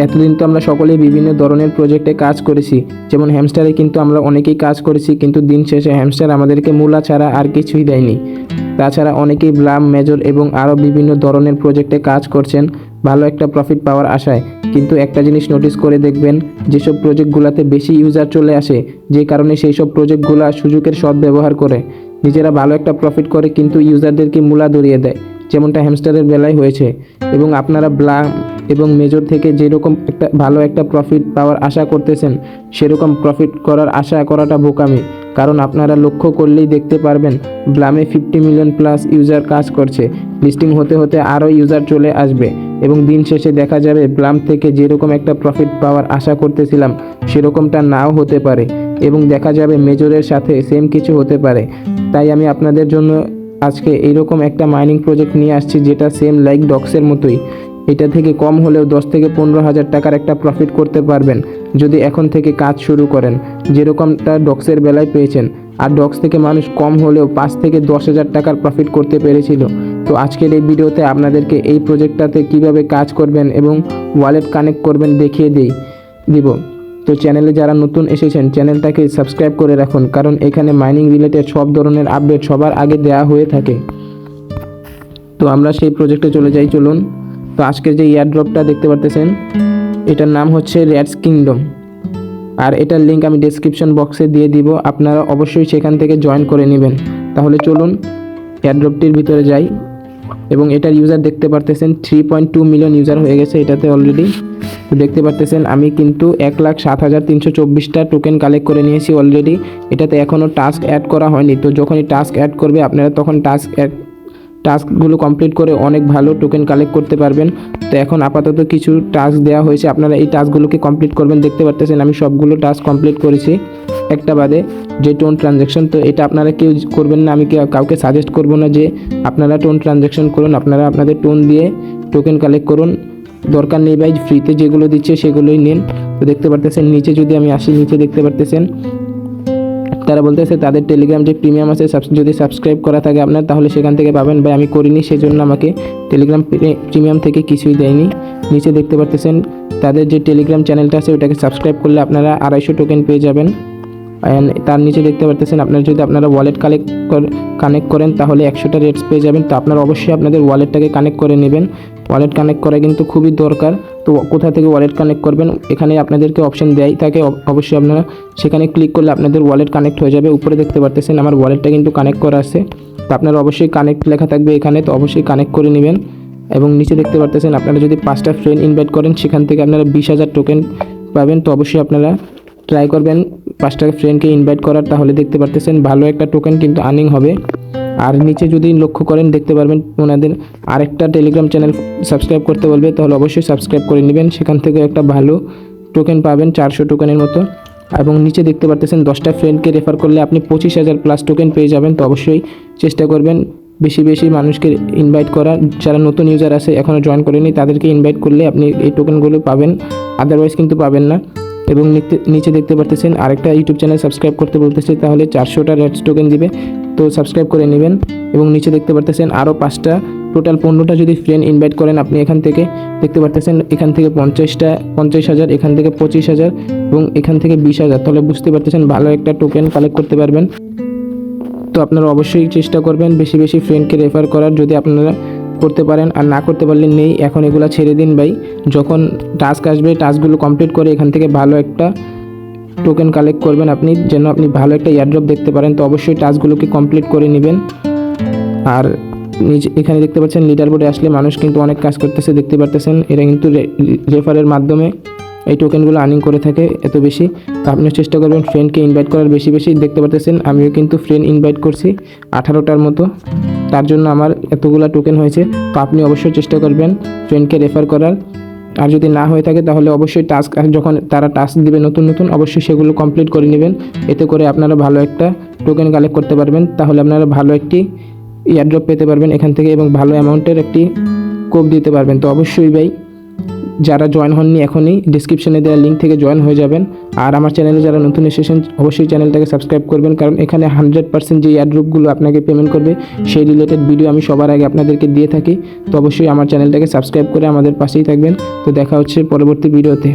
এতদিন তো আমরা সকলেই বিভিন্ন ধরনের প্রজেক্টে কাজ করেছি, যেমন হ্যামস্টারে কিন্তু আমরা অনেকেই কাজ করেছি, কিন্তু দিন শেষে হ্যামস্টার আমাদেরকে মূলা ছাড়া আর কিছুই দেয়নি। তাছাড়া অনেকেই ব্লাম, মেজর এবং আরও বিভিন্ন ধরনের প্রজেক্টে কাজ করছেন ভালো একটা প্রফিট পাওয়ার আশায়। কিন্তু একটা জিনিস নোটিস করে দেখবেন, যেসব প্রজেক্টগুলোতে বেশি ইউজার চলে আসে, যে কারণে সেই সব প্রজেক্টগুলো সুযোগের সদ্ব্যবহার করে নিজেরা ভালো একটা প্রফিট করে কিন্তু ইউজারদেরকে মূলা ধরিয়ে দেয়, যেমনটা হ্যামস্টারের বেলায় হয়েছে। এবং আপনারা ব্লাম এবং মেজর থেকে যেরকম একটা ভালো একটা প্রফিট পাওয়ার আশা করতেছেন, সেরকম প্রফিট করার আশা করাটা বোকামি। কারণ আপনারা লক্ষ্য করলেই দেখতে পারবেন ব্লামে 50 মিলিয়ন প্লাস ইউজার কাজ করছে, লিস্টিং হতে হতে আরও ইউজার চলে আসবে এবং দিন শেষে দেখা যাবে ব্লাম থেকে যেরকম একটা প্রফিট পাওয়ার আশা করতেছিলাম সেরকমটা নাও হতে পারে এবং দেখা যাবে মেজরের সাথে সেম কিছু হতে পারে। তাই আমি আপনাদের জন্য আজকে এইরকম একটা মাইনিং প্রজেক্ট নিয়ে আসছি, যেটা সেম লাইক ডক্সের মতোই। এটা থেকে কম হলেও 10 থেকে 15 হাজার টাকার একটা প্রফিট করতে পারবেন যদি এখন থেকে কাজ শুরু করেন, যেরকমটা ডক্সের বেলায় পেয়েছেন। আর ডক্স থেকে মানুষ কম হলেও 5 থেকে 10 হাজার টাকার প্রফিট করতে পেরেছিল। তো আজকের এই ভিডিওতে আপনাদেরকে এই প্রজেক্টটাতে কিভাবে কাজ করবেন এবং ওয়ালেট কানেক্ট করবেন দেখিয়ে দিব। তো চ্যানেলে যারা নতুন এসেছেন চ্যানেলটাকে সাবস্ক্রাইব করে রাখুন, কারণ এখানে মাইনিং রিলেটেড সব ধরনের আপডেট সবার আগে দেওয়া হয়ে থাকে। তো আমরা সেই প্রজেক্টে চলে যাই, চলুন। তো আজকের যে এয়ারড্রপটা দেখতে পারতেছেন, এটার নাম হচ্ছে র্যাটস কিংডম, আর এটার লিঙ্ক আমি ডেসক্রিপশন বক্সে দিয়ে দিব, আপনারা অবশ্যই সেখান থেকে জয়েন করে নেবেন। তাহলে চলুন এয়ারড্রপটির ভিতরে যাই। এবং এটার ইউজার দেখতে পারতেছেন 3.2 মিলিয়ন ইউজার হয়ে গেছে এটাতে অলরেডি। তো দেখতে পারতেছেন আমি কিন্তু 1,07,324টা টোকেন কালেক্ট করে নিয়েছি অলরেডি। এটাতে এখনও টাস্ক অ্যাড করা হয়নি, তো যখনই টাস্ক অ্যাড করবে আপনারা তখন টাস্কগুলো কমপ্লিট করে অনেক ভালো টোকেন কালেক্ট করতে পারবেন। তো এখন আপাতত কিছু টাস্ক দেওয়া হয়েছে, আপনারা এই টাস্কগুলোকে কমপ্লিট করবেন। দেখতে পারতেছেন আমি সবগুলো টাস্ক কমপ্লিট করেছি একটা বাদে, যে টোন ট্রানজ্যাকশন। তো এটা আপনারা কেউ করবেন না, আমি কাউকে সাজেস্ট করব না যে আপনারা টোন ট্রানজ্যাকশন করুন। আপনারা আপনাদের টোন দিয়ে টোকেন কালেক্ট করুন, দরকার নেই ভাই ফ্রিতে যেগুলো দিচ্ছে সেগুলোই নিন। তো দেখতে পারতেছেন নিচে যদি আমি আসি, নিচে দেখতে পারতেছেন তারা বলতেছে তাদের টেলিগ্রাম যে প্রিমিয়াম আছে, যদি সাবস্ক্রাইব করা থাকে আপনার তাহলে সেখান থেকে পাবেন। ভাই আমি করিনি, সেজন্য আমাকে টেলিগ্রাম প্রিমিয়াম থেকে কিছুই দেয়নি। নিচে দেখতে পারতেছেন তাদের যে টেলিগ্রাম চ্যানেলটা আছে ওটাকে সাবস্ক্রাইব করলে আপনারা 250 টোকেন পেয়ে যাবেন। তার নিচে দেখতে পারতেছেন আপনারা ওয়ালেট কানেক্ট করেন তাহলে 100টা রেটস পেয়ে যাবেন। তো আপনারা অবশ্যই আপনাদের ওয়ালেটটাকে কানেক্ট করে নেবেন। ওয়ালেট কানেক্ট করা কিন্তু খুবই দরকার। তো কোথা থেকে ওয়ালেট কানেক্ট করবেন, এখানে আপনাদেরকে অপশন দেয় থাকে, অবশ্যই আপনারা সেখানে ক্লিক করলে আপনাদের ওয়ালেট কানেক্ট হয়ে যাবে। উপরে দেখতে পারতেছেন আমার ওয়ালেটটা কিন্তু কানেক্ট করা আছে। তো আপনারা অবশ্যই কানেক্ট লেখা থাকবে এখানে, তো অবশ্যই কানেক্ট করে নেবেন। এবং নিচে দেখতে পারতেছেন আপনারা যদি 5টা ফ্রেন্ড ইনভাইট করেন সেখান থেকে আপনারা 20,000 টোকেন পাবেন। তো অবশ্যই আপনারা ট্রাই করবেন 5টা ফ্রেন্ডকে ইনভাইট করার, তাহলে দেখতে পারতেছেন ভালো একটা টোকেন কিন্তু আর্নিং হবে। আর নিচে যদি লক্ষ্য করেন দেখতে পারবেন ওনাদের আরেকটা টেলিগ্রাম চ্যানেল সাবস্ক্রাইব করতে বলবে, তাহলে অবশ্যই সাবস্ক্রাইব করে নেবেন, সেখান থেকে একটা ভালো টোকেন পাবেন 400 টোকেনের মতো। এবং নিচে দেখতে পারতেছেন 10টা ফ্রেন্ডকে রেফার করলে আপনি 25,000 প্লাস টোকেন পেয়ে যাবেন। তো অবশ্যই চেষ্টা করবেন বেশি বেশি মানুষকে ইনভাইট করার, যারা নতুন ইউজার আছে এখনও জয়েন করেনি তাদেরকে ইনভাইট করলে আপনি এই টোকেনগুলো পাবেন, আদারওয়াইজ কিন্তু পাবেন না। এবং নিচে দেখতে পারতেছেন আরেকটা ইউটিউব চ্যানেল সাবস্ক্রাইব করতে বলতেছে, তাহলে 400টা রেটস টোকেন দিবে, তো সাবস্ক্রাইব করে নেবেন। এবং নিচে দেখতে পারতেছেন আরও 5টা, টোটাল 15টা যদি ফ্রেন্ড ইনভাইট করেন আপনি এখান থেকে দেখতে পারতেছেন এখান থেকে 50,000, এখান থেকে 25,000 এবং এখান থেকে 20,000, তাহলে বুঝতে পারতেছেন ভালো একটা টোকেন কালেক্ট করতে পারবেন। তো আপনারা অবশ্যই চেষ্টা করবেন বেশি বেশি ফ্রেন্ডকে রেফার করার, যদি আপনারা করতে পারেন। আর না করতে পারলে নেই, এখন এগুলো ছেড়ে দিন ভাই। যখন টাস্ক আসবে টাস্কগুলো কমপ্লিট করে এখান থেকে ভালো একটা টোকেন কালেক্ট করবেন আপনি, যেন আপনি ভালো একটা এয়ারড্রপ দেখতে পারেন। তো অবশ্যই টাস্কগুলোকে কমপ্লিট করে নেবেন। আর এখানে দেখতে পাচ্ছেন লিডার বোর্ডে আসলে মানুষ কিন্তু অনেক কাজ করতেছে, দেখতে পারতেছেন এরা কিন্তু রেফারের মাধ্যমে এই টোকেনগুলো আর্নিং করে থাকে এত বেশি। তো আপনিও চেষ্টা করবেন ফ্রেন্ডকে ইনভাইট করার বেশি বেশি। দেখতে পারতেছেন আমিও কিন্তু ফ্রেন্ড ইনভাইট করছি 18টার মতো, তার জন্য আমার এতগুলো টোকেন হয়েছে। তো আপনি অবশ্যই চেষ্টা করবেন ফ্রেন্ডকে রেফার করার। আর যদি না হয়ে থাকে তাহলে অবশ্যই টাস্ক যখন তারা টাস্ক দিবে নতুন নতুন, অবশ্যই সেগুলো কমপ্লিট করে নেবেন। এতে করে আপনারা ভালো একটা টোকেন কালেক্ট করতে পারবেন, তাহলে আপনারা ভালো একটি এয়ারড্রপ পেতে পারবেন এখান থেকে এবং ভালো অ্যামাউন্টের একটি কোপ দিতে পারবেন। তো অবশ্যই ভাই যারা জয়েন হননি এখনই ডিসক্রিপশনে দেওয়া লিঙ্ক থেকে জয়েন হয়ে যাবেন। আর আমার চ্যানেলে যারা নতুন এসেছেন অবশ্যই চ্যানেলটাকে সাবস্ক্রাইব করবেন, কারণ এখানে 100% যে এয়ারড্রপগুলো আপনাকে পেমেন্ট করবে সেই রিলেটেড ভিডিও আমি সবার আগে আপনাদেরকে দিয়ে থাকি। তো অবশ্যই আমার চ্যানেলটাকে সাবস্ক্রাইব করে আমাদের পাশেই থাকবেন। তো দেখা হচ্ছে পরবর্তী ভিডিওতে।